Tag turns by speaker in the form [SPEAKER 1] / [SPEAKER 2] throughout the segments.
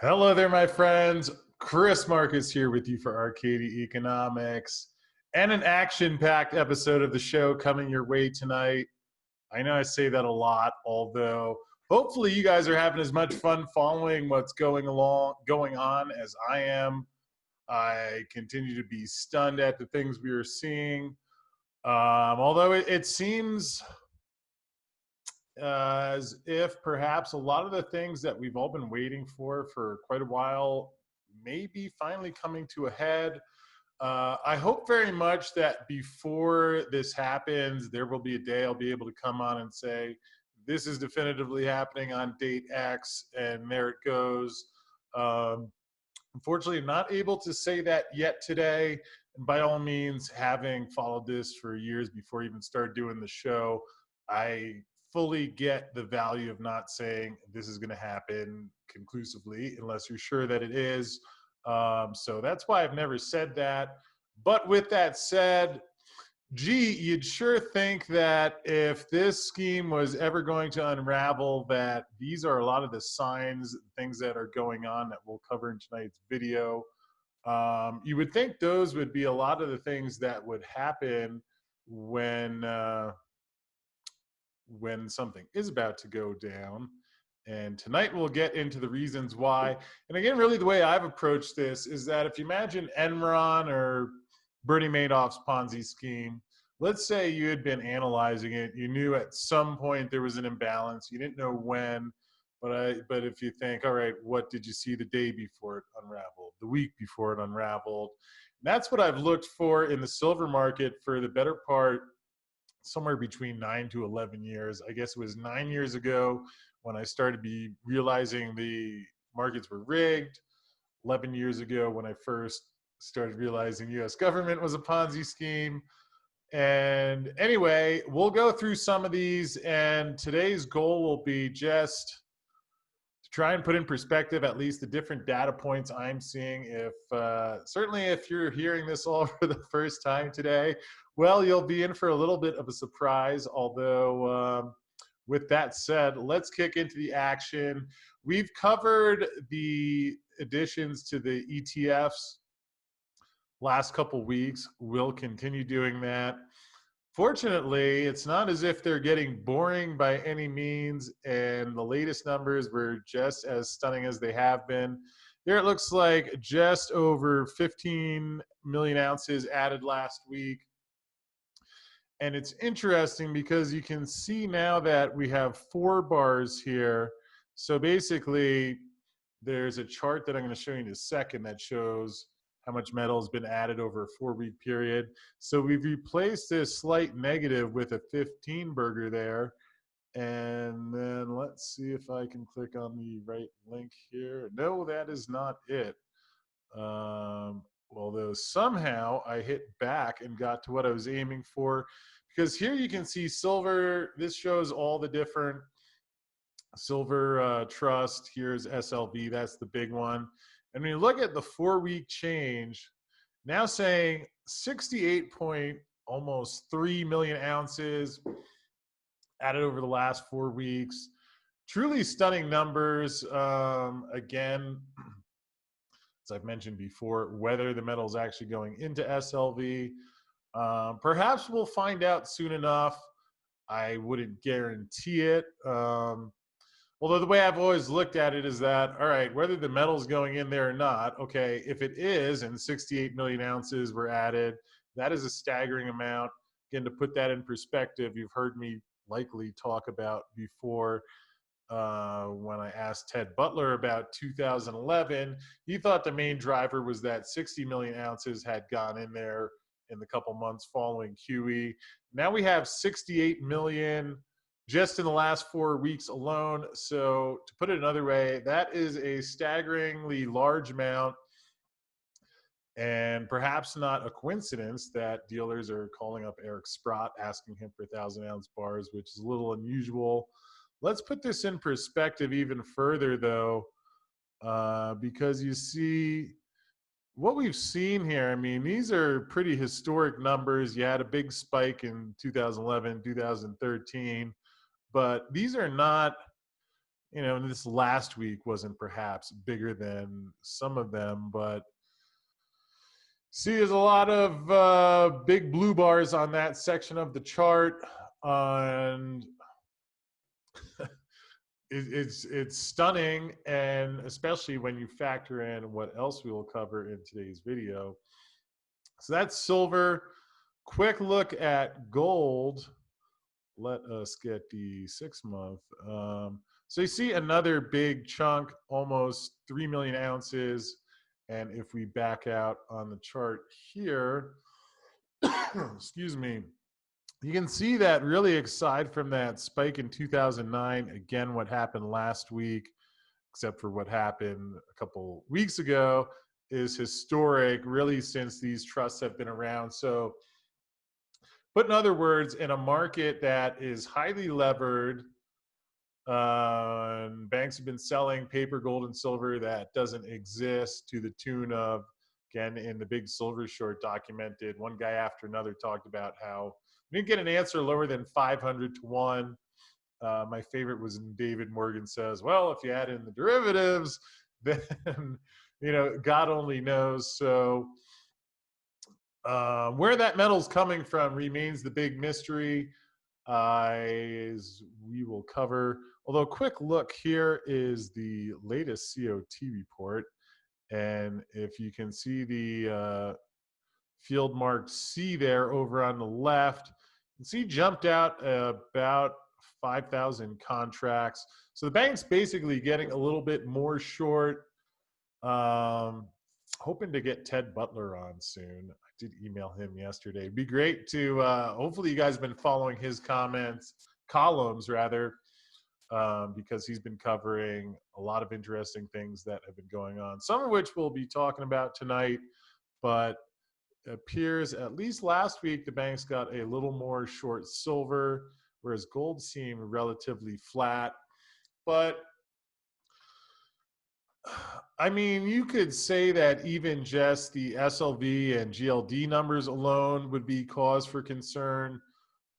[SPEAKER 1] Hello there, my friends. Chris Marcus here with you for Arcadia Economics and an action-packed episode of the show coming your way tonight. I know I say that a lot, although hopefully you guys are having as much fun following what's going on as I am. I continue to be stunned at the things we are seeing. Although it seems as if perhaps a lot of the things that we've all been waiting for quite a while may be finally coming to a head. I hope very much that before this happens, there will be a day I'll be able to come on and say, this is definitively happening on date X, and there it goes. Um, Unfortunately, I'm not able to say that yet today. And by all means, having followed this for years before I even started doing the show, I fully get the value of not saying this is going to happen conclusively unless you're sure that it is. So that's why I've never said that. But with that said, gee, you'd sure think that if this scheme was ever going to unravel, that these are a lot of the signs, things that are going on that we'll cover in tonight's video. You would think those would be a lot of the things that would happen when something is about to go down. And tonight we'll get into the reasons why. And again, really the way I've approached this is that if you imagine Enron or Bernie Madoff's Ponzi scheme, let's say you had been analyzing it, you knew at some point there was an imbalance, you didn't know when, but if you think, all right, what did you see the day before it unraveled, the week before it unraveled? And that's what I've looked for in the silver market for the better part somewhere between 9 to 11 years. I guess it was 9 years ago when I started realizing the markets were rigged. 11 years ago when I first started realizing US government was a Ponzi scheme. And anyway, we'll go through some of these, and today's goal will be just to try and put in perspective at least the different data points I'm seeing. If certainly if you're hearing this all for the first time today, well, you'll be in for a little bit of a surprise. Although, with that said, let's kick into the action. We've covered the additions to the ETFs last couple weeks. We'll continue doing that. Fortunately, it's not as if they're getting boring by any means, and the latest numbers were just as stunning as they have been. Here it looks like just over 15 million ounces added last week. And it's interesting because you can see now that we have 4 bars here. So basically, there's a chart that I'm going to show you in a second that shows how much metal has been added over a 4-week period. So we've replaced this slight negative with a 15 burger there. And then let's see if I can click on the right link here. No, that is not it. Although somehow I hit back and got to what I was aiming for, because here you can see silver. This shows all the different silver trust. Here's SLV, that's the big one. And when you look at the 4-week change, now saying 68 point almost 3 million ounces added over the last 4 weeks. Truly stunning numbers. Again, as I've mentioned before, whether the metal is actually going into SLV, perhaps we'll find out soon enough. I wouldn't guarantee it. Although the way I've always looked at it is that, all right, whether the metal's going in there or not, okay, if it is and 68 million ounces were added, that is a staggering amount. Again, to put that in perspective, you've heard me likely talk about before when I asked Ted Butler about 2011, he thought the main driver was that 60 million ounces had gone in there in the couple months following QE. Now we have 68 million just in the last 4 weeks alone. So to put it another way, that is a staggeringly large amount, and perhaps not a coincidence that dealers are calling up Eric Sprott, asking him for 1,000-ounce bars, which is a little unusual. Let's put this in perspective even further, though, because you see what we've seen here. I mean, these are pretty historic numbers. You had a big spike in 2011, 2013. But these are not you know, this last week wasn't perhaps bigger than some of them, but see, there's a lot of big blue bars on that section of the chart, and it's stunning, and especially when you factor in what else we will cover in today's video. So that's silver. Quick look at gold. Let us get the 6-month. So you see another big chunk, almost 3 million ounces. And if we back out on the chart here, excuse me, you can see that really aside from that spike in 2009, again, what happened last week, except for what happened a couple weeks ago, is historic really since these trusts have been around. So, but in other words, in a market that is highly levered, banks have been selling paper, gold, and silver that doesn't exist to the tune of, again, in the big silver short documented, one guy after another talked about how we didn't get an answer lower than 500 to 1. My favorite was when David Morgan says, well, if you add in the derivatives, then, you know, God only knows. So where that metal's coming from remains the big mystery, as we will cover. Although, quick look, here is the latest COT report. And if you can see the field marked C there over on the left, you can see jumped out about 5,000 contracts. So the bank's basically getting a little bit more short. Hoping to get Ted Butler on soon. I did email him yesterday. It'd be great to, hopefully you guys have been following his columns rather, because he's been covering a lot of interesting things that have been going on, some of which we'll be talking about tonight, but it appears at least last week the banks got a little more short silver, whereas gold seemed relatively flat. But I mean, you could say that even just the SLV and GLD numbers alone would be cause for concern.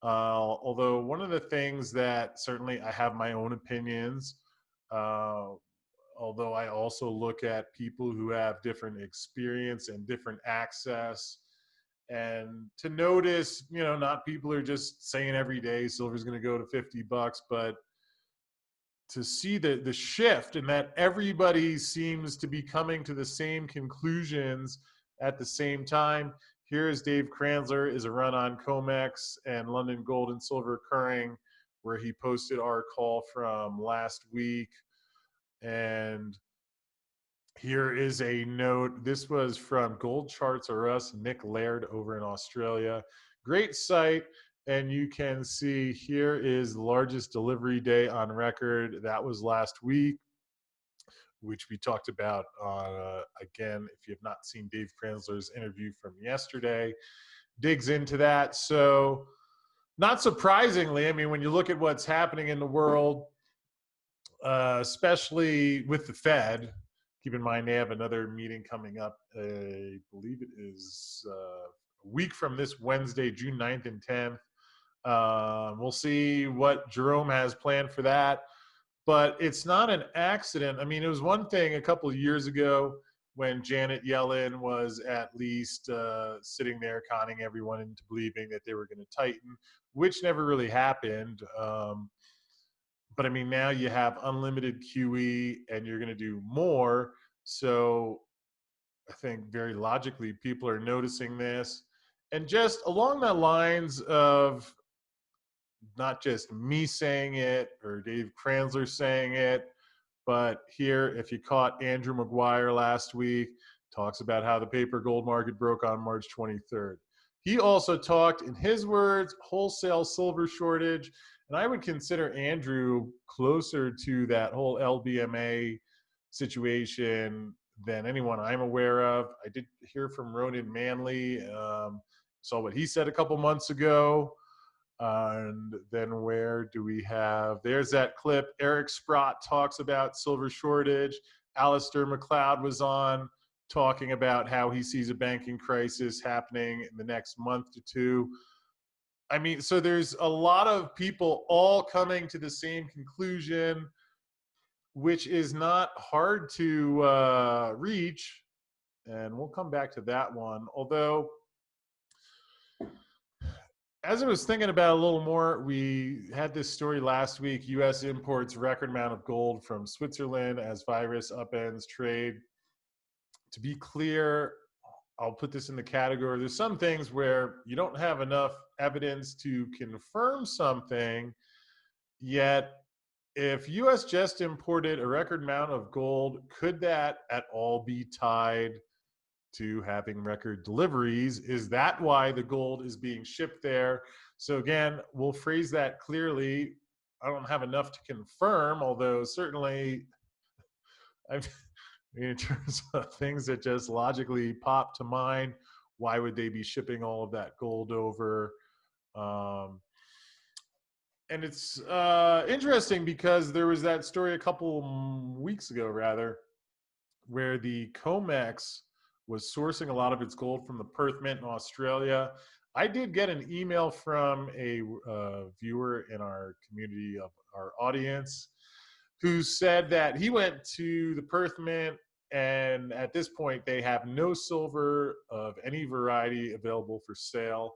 [SPEAKER 1] Although one of the things that certainly I have my own opinions, although I also look at people who have different experience and different access, and to notice, you know, not people are just saying every day silver's going to go to $50, but to see the shift and that everybody seems to be coming to the same conclusions at the same time. Here is Dave Kranzler is a run on COMEX and London Gold and Silver occurring, where he posted our call from last week. And here is a note. This was from Gold Charts R Us, Nick Laird over in Australia. Great site. And you can see here is the largest delivery day on record. That was last week, which we talked about. Again, if you have not seen Dave Kranzler's interview from yesterday, digs into that. So not surprisingly, I mean, when you look at what's happening in the world, especially with the Fed, keep in mind they have another meeting coming up. I believe it is a week from this Wednesday, June 9th and 10th. We'll see what Jerome has planned for that. But it's not an accident. I mean, it was one thing a couple of years ago when Janet Yellen was at least sitting there conning everyone into believing that they were going to tighten, which never really happened. But I mean, now you have unlimited QE and you're going to do more. So I think very logically people are noticing this. And just along the lines of not just me saying it or Dave Kranzler saying it, but here, if you caught Andrew McGuire last week, talks about how the paper gold market broke on March 23rd. He also talked, in his words, wholesale silver shortage. And I would consider Andrew closer to that whole LBMA situation than anyone I'm aware of. I did hear from Ronan Manley, saw what he said a couple months ago. And then where do we have, there's that clip. Eric Sprott talks about silver shortage. Alistair McLeod was on talking about how he sees a banking crisis happening in the next month to two. I mean, so there's a lot of people all coming to the same conclusion. which is not hard to reach. And we'll come back to that one. Although, as I was thinking about a little more, we had this story last week. U.S. imports record amount of gold from Switzerland as virus upends trade. To be clear, I'll put this in the category. There's some things where you don't have enough evidence to confirm something, yet if U.S. just imported a record amount of gold, could that at all be tied to having record deliveries? Is that why the gold is being shipped there? So again, we'll phrase that clearly. I don't have enough to confirm, although certainly I've, in terms of things that just logically pop to mind, why would they be shipping all of that gold over? Um, and it's interesting because there was that story a couple weeks ago, rather, where the COMEX was sourcing a lot of its gold from the Perth Mint in Australia. I did get an email from a viewer in our community of our audience who said that he went to the Perth Mint, and at this point they have no silver of any variety available for sale.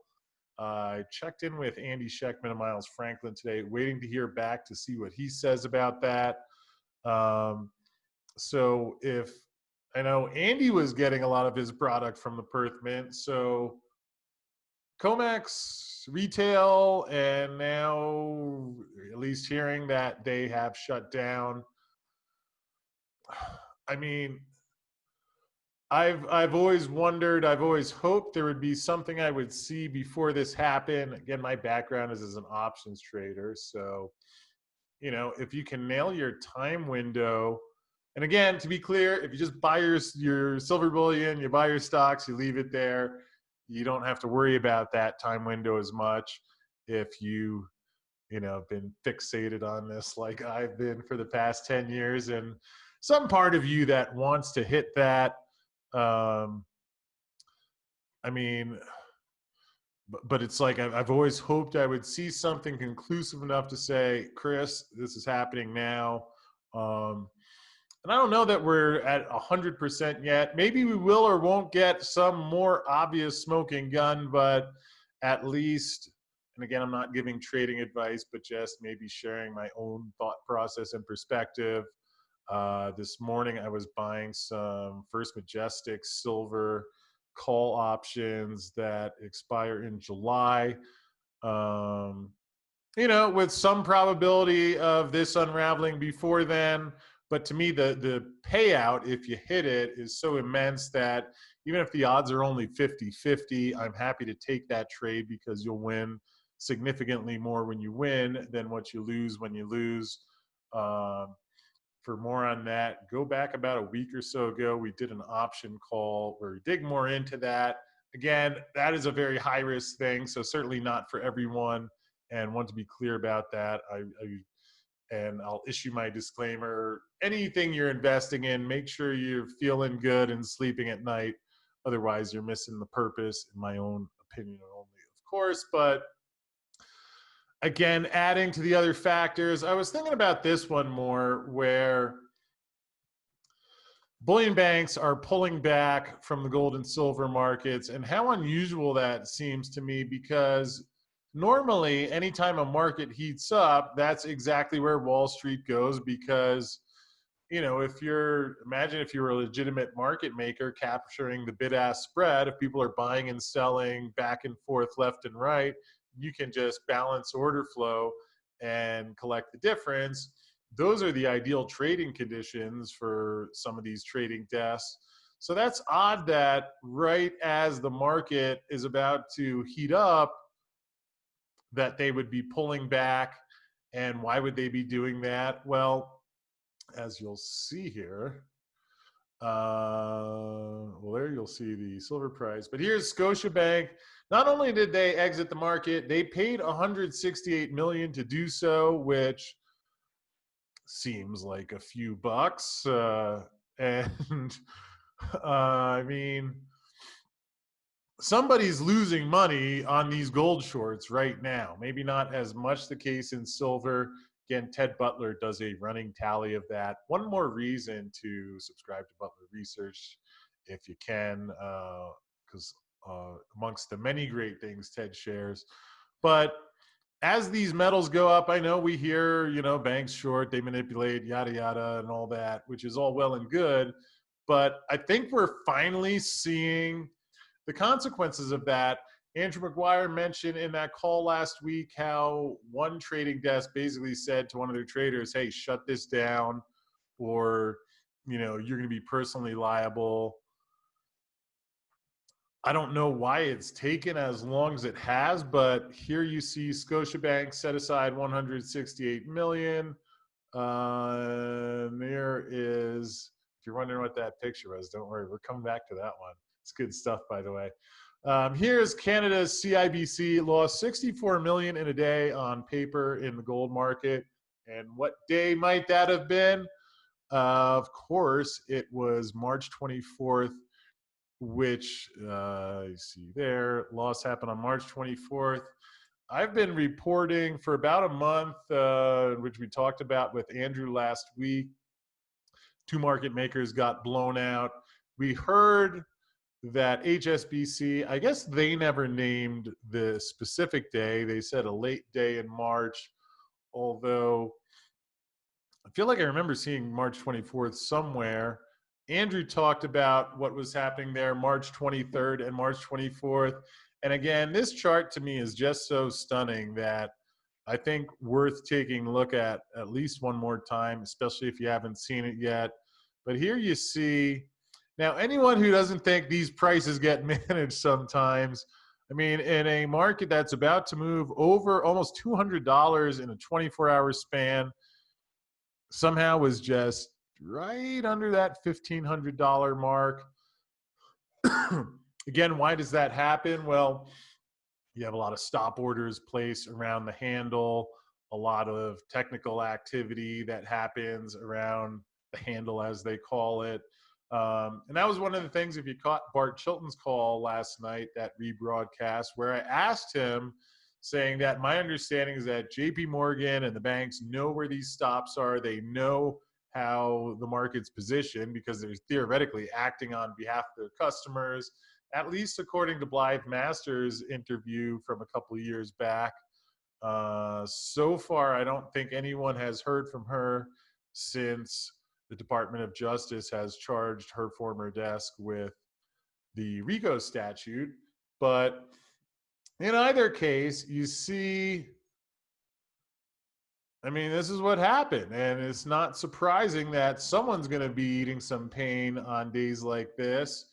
[SPEAKER 1] I checked in with Andy Scheckman and Miles Franklin today, waiting to hear back to see what he says about that. So if I know Andy was getting a lot of his product from the Perth Mint, so Comex retail, and now at least hearing that they have shut down. I mean, I've always wondered, I've always hoped there would be something I would see before this happened. Again, my background is as an options trader, so if you can nail your time window, and again, to be clear, if you just buy your silver bullion, you buy your stocks, you leave it there, you don't have to worry about that time window as much. If you been fixated on this like I've been for the past 10 years, and some part of you that wants to hit that, I mean, but it's like I've always hoped I would see something conclusive enough to say, Chris, this is happening now. And I don't know that we're at 100% yet. Maybe we will or won't get some more obvious smoking gun, but at least, and again, I'm not giving trading advice, but just maybe sharing my own thought process and perspective. This morning, I was buying some First Majestic silver call options that expire in July. With some probability of this unraveling before then. But to me, the payout, if you hit it, is so immense that even if the odds are only 50-50, I'm happy to take that trade because you'll win significantly more when you win than what you lose when you lose. For more on that, go back about a week or so ago. We did an option call where we dig more into that. Again, that is a very high risk thing, so certainly not for everyone. And want to be clear about that. And I'll issue my disclaimer. Anything you're investing in, make sure you're feeling good and sleeping at night. Otherwise, you're missing the purpose, in my own opinion only, of course. But again, adding to the other factors, I was thinking about this one more, where bullion banks are pulling back from the gold and silver markets, and how unusual that seems to me, because normally anytime a market heats up, that's exactly where Wall Street goes, because if you're a legitimate market maker capturing the bid-ask spread, if people are buying and selling back and forth, left and right, you can just balance order flow and collect the difference. Those are the ideal trading conditions for some of these trading desks. So that's odd that right as the market is about to heat up, that they would be pulling back. And why would they be doing that? Well, as you'll see here, there you'll see the silver price. But here's Scotiabank. Not only did they exit the market, they paid $168 million to do so, which seems like a few bucks. And I mean, somebody's losing money on these gold shorts right now. Maybe not as much the case in silver. Again, Ted Butler does a running tally of that. One more reason to subscribe to Butler Research if you can, because amongst the many great things Ted shares. But as these metals go up, I know we hear, banks short, they manipulate, yada, yada, and all that, which is all well and good. But I think we're finally seeing the consequences of that. Andrew McGuire mentioned in that call last week how one trading desk basically said to one of their traders, hey, shut this down, or, you're going to be personally liable. I don't know why it's taken as long as it has, but here you see Scotiabank set aside $168 million. There is, if you're wondering what that picture was, don't worry, we're coming back to that one. It's good stuff, by the way. Here's Canada's CIBC lost $64 million in a day on paper in the gold market. And what day might that have been? Of course, it was March 24th, which you see there, loss happened on March 24th. I've been reporting for about a month, which we talked about with Andrew last week. Two market makers got blown out. We heard that HSBC, I guess they never named the specific day. They said a late day in March, although I feel like I remember seeing March 24th somewhere. Andrew talked about what was happening there March 23rd and March 24th. And again, this chart to me is just so stunning that I think worth taking a look at least one more time, especially if you haven't seen it yet. But here you see, now anyone who doesn't think these prices get managed sometimes, I mean, in a market that's about to move over almost $200 in a 24-hour span, somehow was just right under that $1,500 mark. Again, why does that happen? Well, you have a lot of stop orders placed around the handle, a lot of technical activity that happens around the handle, as they call it. And that was one of the things, if you caught Bart Chilton's call last night, that rebroadcast, where I asked him, saying that my understanding is that JP Morgan and the banks know where these stops are. They know how the market's positioned because they're theoretically acting on behalf of their customers, at least according to Blythe Masters' interview from a couple of years back. So far, I don't think anyone has heard from her since the Department of Justice has charged her former desk with the RICO statute. But in either case, you see, I mean, this is what happened. And it's not surprising that someone's going to be eating some pain on days like this.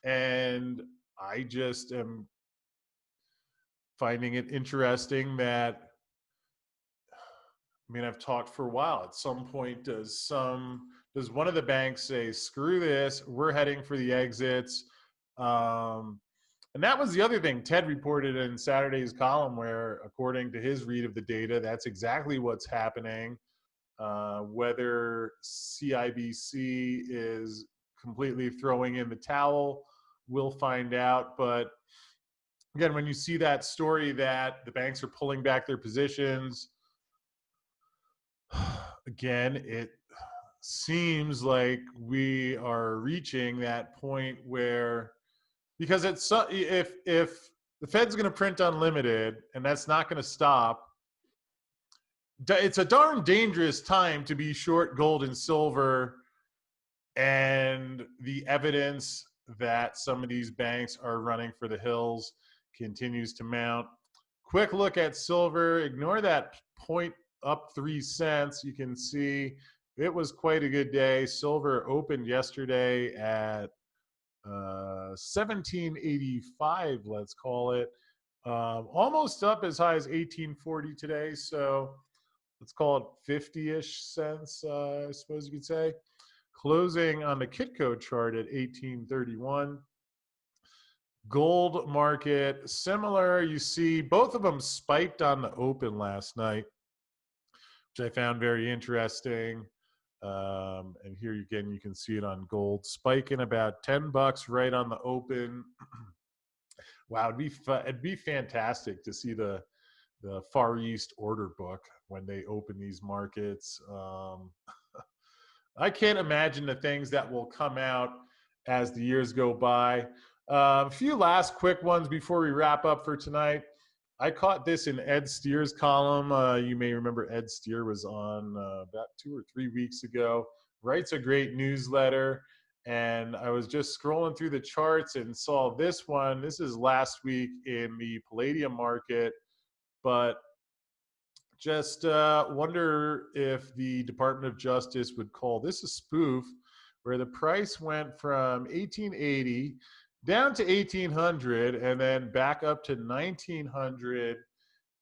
[SPEAKER 1] And I just am finding it interesting that, I mean, I've talked for a while. At some point, does one of the banks say, screw this, we're heading for the exits? And that was the other thing Ted reported in Saturday's column, where according to his read of the data, that's exactly what's happening. Whether CIBC is completely throwing in the towel, we'll find out. But again, when you see that story that the banks are pulling back their positions, again, it seems like we are reaching that point where, because it's, if the Fed's going to print unlimited and that's not going to stop, it's a darn dangerous time to be short gold and silver. And the evidence that some of these banks are running for the hills continues to mount. Quick look at silver. Ignore that point up 3 cents. You can see it was quite a good day. Silver opened yesterday at 1785, let's call it, almost up as high as 1840 today. So let's call it 50-ish cents, I suppose you could say. Closing on the Kitco chart at 1831. Gold market, similar. You see both of them spiked on the open last night, which I found very interesting. And here again, you can see it on gold, spiking about $10 right on the open. Wow, it'd be fantastic to see the the Far East order book when they open these markets. I can't imagine the things that will come out as the years go by. A few last quick ones before we wrap up for tonight. I caught this in Ed Steer's column. You may remember Ed Steer was on about 2 or 3 weeks ago. Writes a great newsletter. And I was just scrolling through the charts and saw this one. This is last week in the palladium market, but just wonder if the Department of Justice would call this a spoof, where the price went from 1880 down to 1800 and then back up to 1900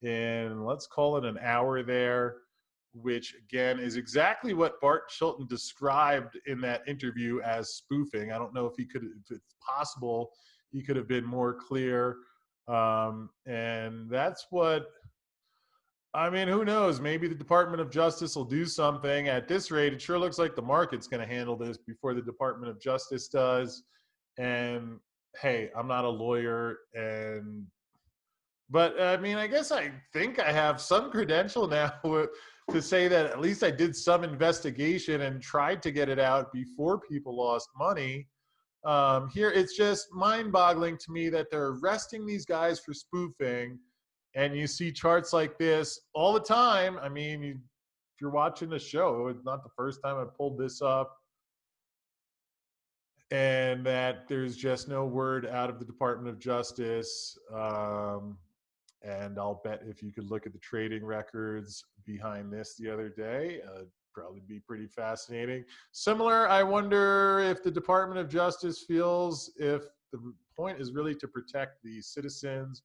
[SPEAKER 1] in, let's call it, an hour there, which again is exactly what Bart Chilton described in that interview as spoofing. I don't know if if it's possible he could have been more clear. And that's what, I mean, who knows? Maybe the Department of Justice will do something. At this rate, it sure looks like the market's going to handle this before the Department of Justice does. And hey, I'm not a lawyer, but I mean, I guess I think I have some credential now to say that at least I did some investigation and tried to get it out before people lost money. Here, it's just mind-boggling to me that they're arresting these guys for spoofing, and you see charts like this all the time. I mean, if you're watching the show, it's not the first time I pulled this up, and that there's just no word out of the Department of Justice. And I'll bet if you could look at the trading records behind this the other day, probably be pretty fascinating. Similar, I wonder if the Department of Justice feels if the point is really to protect the citizens,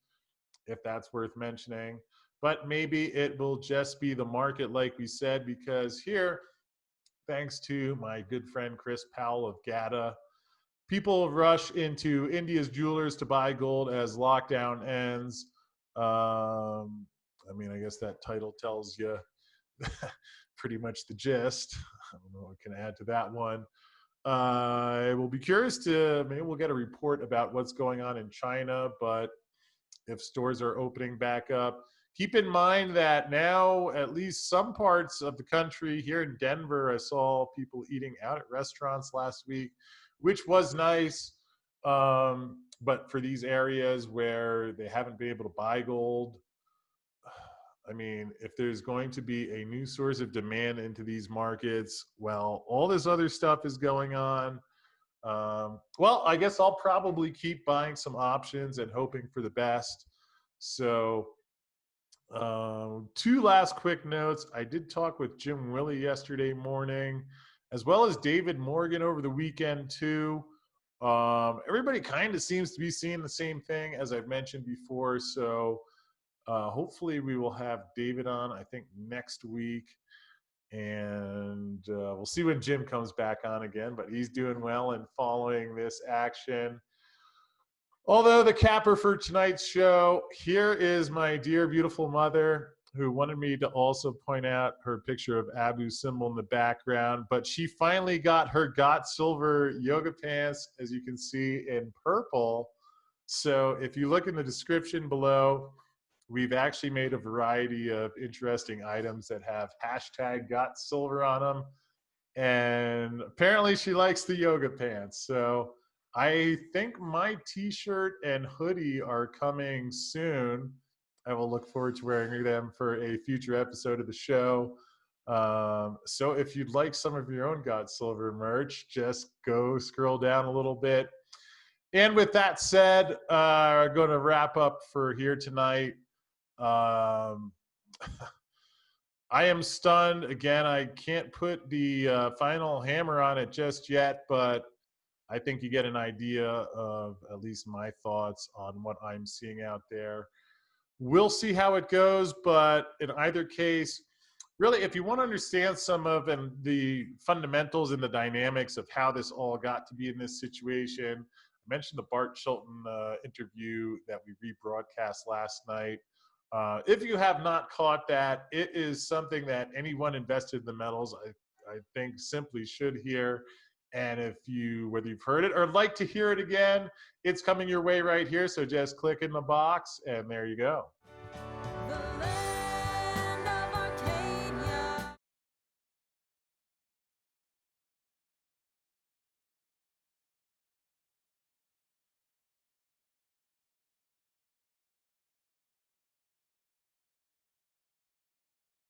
[SPEAKER 1] if that's worth mentioning. But maybe it will just be the market, like we said, because here, thanks to my good friend Chris Powell of GATA, people rush into India's jewelers to buy gold as lockdown ends. I mean, I guess that title tells you pretty much the gist. I don't know what I can add to that one. I will be curious to, maybe we'll get a report about what's going on in China, but if stores are opening back up, keep in mind that now at least some parts of the country, here in Denver, I saw people eating out at restaurants last week, which was nice. But for these areas where they haven't been able to buy gold, I mean, if there's going to be a new source of demand into these markets, well, all this other stuff is going on. Well, I guess I'll probably keep buying some options and hoping for the best. So, two last quick notes. I did talk with Jim Willie yesterday morning, as well as David Morgan over the weekend too. Everybody kind of seems to be seeing the same thing as I've mentioned before. So hopefully we will have David on, I think, next week. And we'll see when Jim comes back on again, but he's doing well and following this action. Although the capper for tonight's show, here is my dear, beautiful mother, who wanted me to also point out her picture of Abu symbol in the background, but she finally got her Got Silver yoga pants, as you can see, in purple. So if you look in the description below, we've actually made a variety of interesting items that have hashtag Got Silver on them. And apparently she likes the yoga pants. So I think my t-shirt and hoodie are coming soon. I will look forward to wearing them for a future episode of the show. So if you'd like some of your own Got Silver merch, just go scroll down a little bit. And with that said, I'm going to wrap up for here tonight. I am stunned. Again, I can't put the final hammer on it just yet, but I think you get an idea of at least my thoughts on what I'm seeing out there. We'll see how it goes, but in either case, really, if you want to understand some of the fundamentals and the dynamics of how this all got to be in this situation, I mentioned the Bart Chilton interview that we rebroadcast last night. If you have not caught that, it is something that anyone invested in the metals, I think, simply should hear. And if you, whether you've heard it or like to hear it again, it's coming your way right here. So just click in the box and there you go.